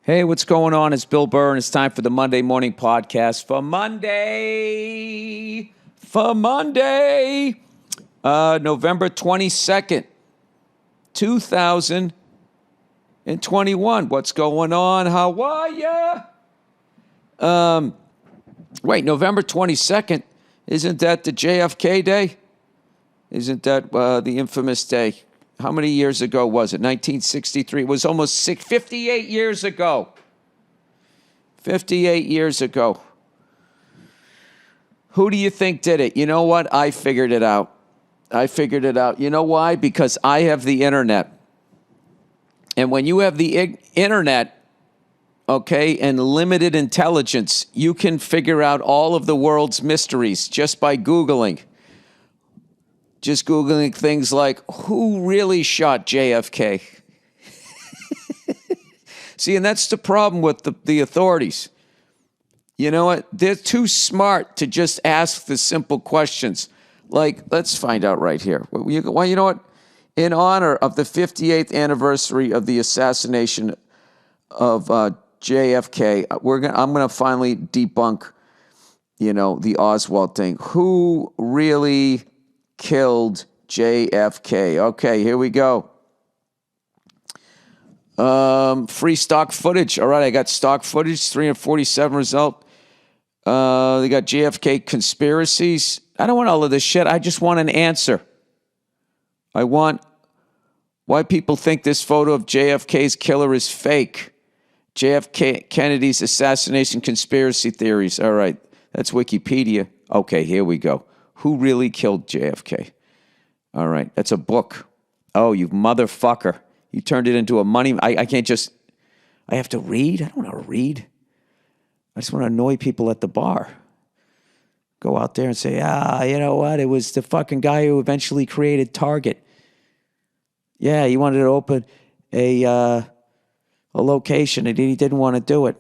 Hey, what's going on? It's Bill Burr, and it's time for the Monday Morning Podcast for November 22nd, 2021. What's going on? How are ya? Wait, November 22nd, isn't that the JFK day? Isn't that the infamous day? How many years ago was it? 1963. It was almost 58 years ago. 58 years ago. Who do you think did it? You know what? I figured it out. You know why? Because I have the internet. And when you have the internet, okay, and limited intelligence, you can figure out all of the world's mysteries just by Googling. Just Googling things like, who really shot JFK? See, and that's the problem with the authorities. You know what? They're too smart to just ask the simple questions. Like, let's find out right here. Well, you know what? In honor of the 58th anniversary of the assassination of JFK, I'm going to finally debunk, the Oswald thing. Who really killed JFK? Okay, here we go. Free stock footage. All right, I got stock footage, 347 result. They got JFK conspiracies. I don't want all of this shit. I just want an answer. I want why people think this photo of JFK's killer is fake. JFK Kennedy's assassination conspiracy theories. All right, that's Wikipedia. Okay, here we go. Who really killed JFK? All right, that's a book. Oh, you motherfucker. You turned it into a money. I can't just, I have to read? I don't want to read. I just want to annoy people at the bar. Go out there and say, you know what? It was the fucking guy who eventually created Target. Yeah, he wanted to open a location and he didn't want to do it.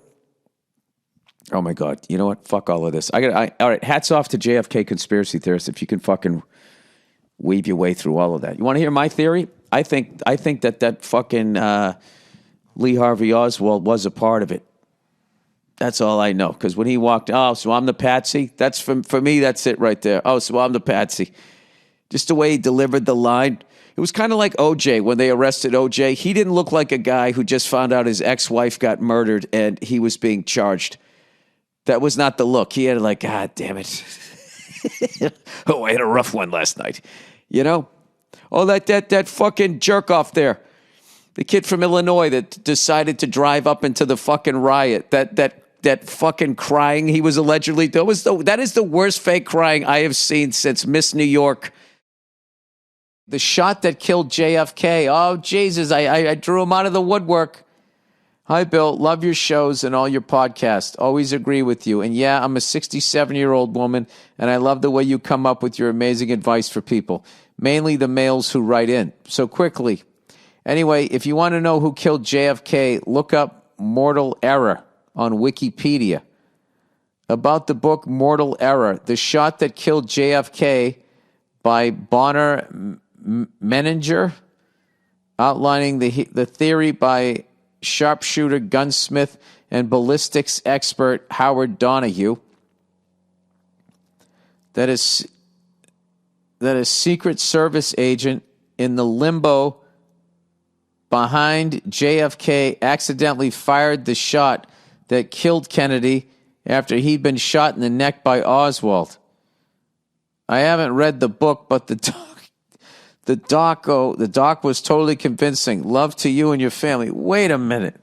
Oh my God. You know what? Fuck all of this. All right. Hats off to JFK conspiracy theorists if you can fucking weave your way through all of that. You want to hear my theory? I think that fucking Lee Harvey Oswald was a part of it. That's all I know. Because when he walked, so I'm the patsy. That's for me. That's it right there. Oh, so I'm the patsy. Just the way he delivered the line. It was kind of like OJ when they arrested OJ. He didn't look like a guy who just found out his ex-wife got murdered and he was being charged. That was not the look. He had like, God damn it. Oh, I had a rough one last night. Oh, that fucking jerk off there. The kid from Illinois that decided to drive up into the fucking riot. That fucking crying he was allegedly, that is the worst fake crying I have seen since Miss New York. The shot that killed JFK. Oh, Jesus, I drew him out of the woodwork. Hi, Bill. Love your shows and all your podcasts. Always agree with you. And yeah, I'm a 67-year-old woman, and I love the way you come up with your amazing advice for people, mainly the males who write in. So quickly. Anyway, if you want to know who killed JFK, look up Mortal Error on Wikipedia. About the book Mortal Error, the shot that killed JFK by Bonner Menninger, outlining the theory by sharpshooter, gunsmith, and ballistics expert Howard Donahue that a Secret Service agent in the limbo behind JFK accidentally fired the shot that killed Kennedy after he'd been shot in the neck by Oswald. I haven't read the book, but the doc was totally convincing. Love to you and your family. Wait a minute.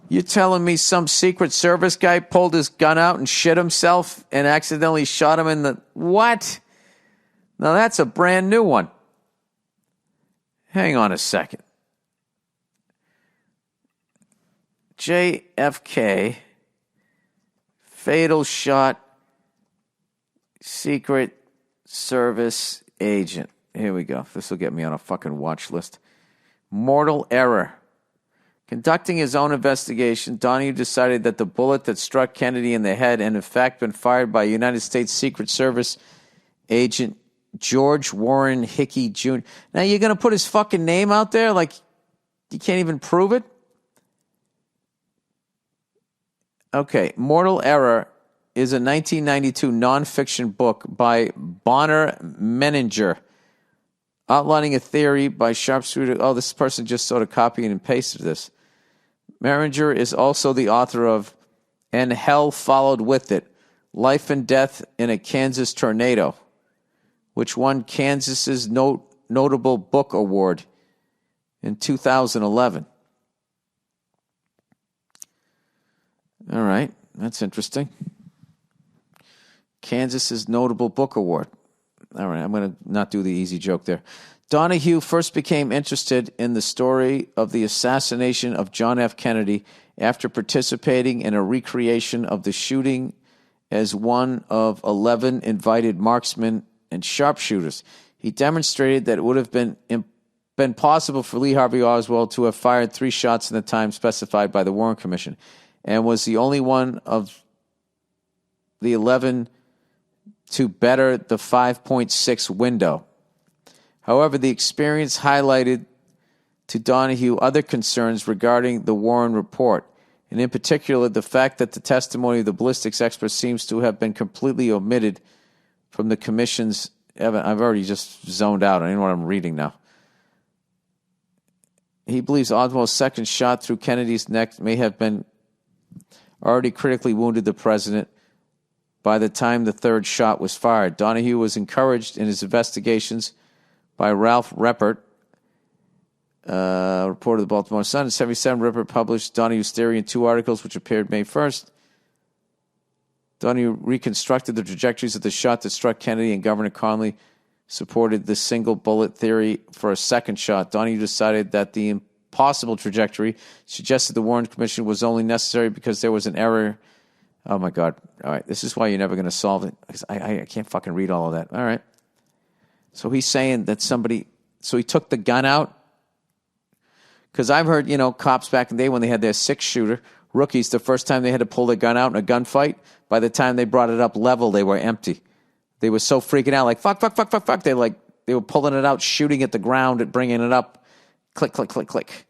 You telling me some Secret Service guy pulled his gun out and shit himself and accidentally shot him in the... What? Now that's a brand new one. Hang on a second. JFK, fatal shot, Secret Service agent. Here we go. This will get me on a fucking watch list. Mortal Error. Conducting his own investigation, Donahue decided that the bullet that struck Kennedy in the head had in fact been fired by United States Secret Service agent George Warren Hickey Jr. Now you're going to put his fucking name out there like you can't even prove it? Okay, Mortal Error is a 1992 nonfiction book by Bonner Menninger, outlining a theory by sharpshooter. Oh, this person just sort of copied and pasted this. Menninger is also the author of And Hell Followed With It, Life and Death in a Kansas Tornado, which won Kansas's Notable Book Award in 2011. All right, that's interesting. Kansas's Notable Book Award. All right, I'm going to not do the easy joke there. Donahue first became interested in the story of the assassination of John F. Kennedy after participating in a recreation of the shooting as one of 11 invited marksmen and sharpshooters. He demonstrated that it would have been possible for Lee Harvey Oswald to have fired 3 shots in the time specified by the Warren Commission, and was the only one of the 11 to better the 5.6 window. However, the experience highlighted to Donahue other concerns regarding the Warren report, and in particular the fact that the testimony of the ballistics experts seems to have been completely omitted from the commission's evidence. I've already just zoned out. I don't know what I'm reading now. He believes Oswald's second shot through Kennedy's neck may have been already critically wounded the president by the time the third shot was fired. Donahue was encouraged in his investigations by Ralph Reppert, reporter of the Baltimore Sun. In 1977, Reppert published Donahue's theory in 2 articles, which appeared May 1st. Donahue reconstructed the trajectories of the shot that struck Kennedy, and Governor Connally supported the single bullet theory for a second shot. Donahue decided that the possible trajectory suggested the Warren Commission was only necessary because there was an error. Oh, my God. All right. This is why you're never going to solve it. I can't fucking read all of that. All right. So he's saying that so he took the gun out. Because I've heard, cops back in the day when they had their 6-shooter, rookies, the first time they had to pull their gun out in a gunfight, by the time they brought it up level, they were empty. They were so freaking out, like, fuck. They were pulling it out, shooting at the ground and bringing it up. Click, click, click, click.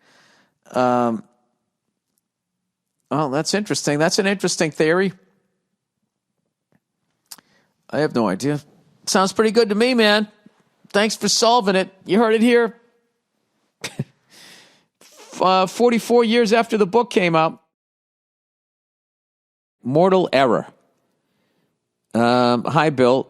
Oh, that's interesting. That's an interesting theory. I have no idea. Sounds pretty good to me, man. Thanks for solving it. You heard it here. 44 years after the book came out. Mortal Error. Hi, Bill.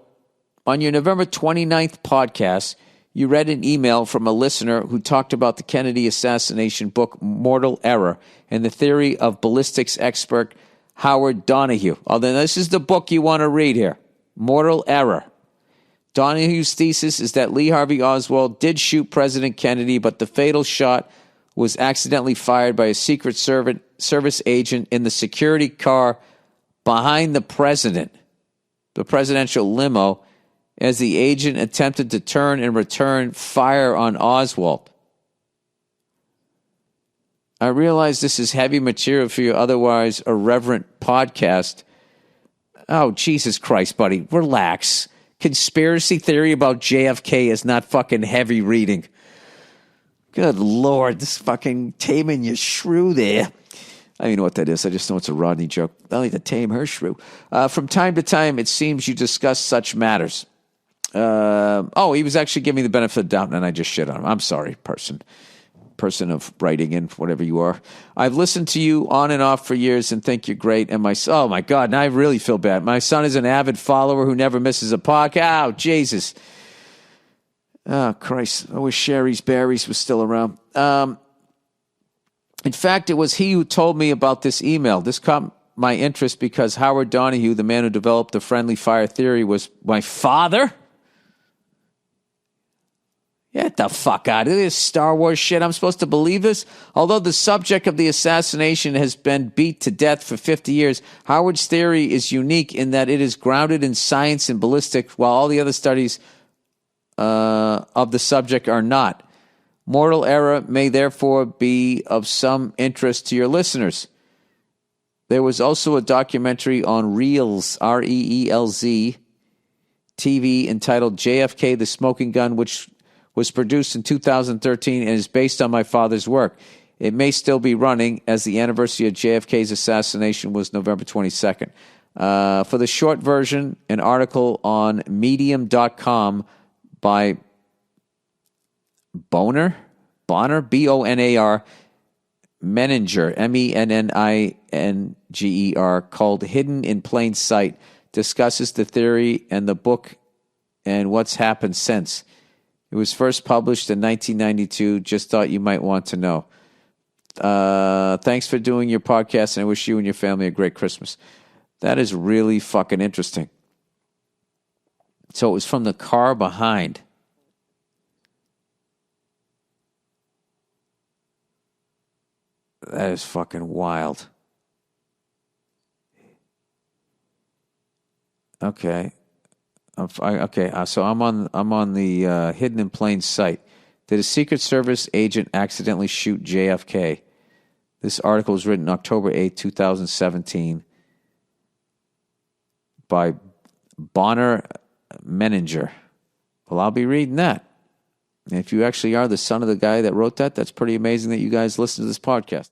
On your November 29th podcast, you read an email from a listener who talked about the Kennedy assassination book, Mortal Error, and the theory of ballistics expert Howard Donahue. Oh, then this is the book you want to read here. Mortal Error. Donahue's thesis is that Lee Harvey Oswald did shoot President Kennedy, but the fatal shot was accidentally fired by a Secret Service agent in the security car behind the president, the presidential limo, as the agent attempted to turn and return fire on Oswald. I realize this is heavy material for your otherwise irreverent podcast. Oh, Jesus Christ, buddy. Relax. Conspiracy theory about JFK is not fucking heavy reading. Good Lord, this fucking taming your shrew there. I don't even know what that is. I just know it's a Rodney joke. I like to tame her shrew. From time to time, it seems you discuss such matters. He was actually giving me the benefit of the doubt, and I just shit on him. I'm sorry, person of writing in, whatever you are. I've listened to you on and off for years and think you're great. And oh my God, now I really feel bad. My son is an avid follower who never misses a podcast. Oh, Jesus. Oh, Christ. I wish Sherry's Berries was still around. In fact, it was he who told me about this email. This caught my interest because Howard Donahue, the man who developed the friendly fire theory, was my father. Get the fuck out of this Star Wars shit. I'm supposed to believe this? Although the subject of the assassination has been beat to death for 50 years, Howard's theory is unique in that it is grounded in science and ballistics, while all the other studies of the subject are not. Mortal Error may therefore be of some interest to your listeners. There was also a documentary on Reelz, R-E-E-L-Z, TV entitled JFK the Smoking Gun, which was produced in 2013 and is based on my father's work. It may still be running, as the anniversary of JFK's assassination was November 22nd. For the short version, an article on medium.com by Bonner, B-O-N-A-R, Menninger, M-E-N-N-I-N-G-E-R, called Hidden in Plain Sight, discusses the theory and the book and what's happened since. It was first published in 1992. Just thought you might want to know. Thanks for doing your podcast, and I wish you and your family a great Christmas. That is really fucking interesting. So it was from the car behind. That is fucking wild. Okay. So I'm on the Hidden in Plain Sight. Did a Secret Service agent accidentally shoot JFK? This article was written October 8, 2017 by Bonner Menninger. Well, I'll be reading that. And if you actually are the son of the guy that wrote that, that's pretty amazing that you guys listen to this podcast.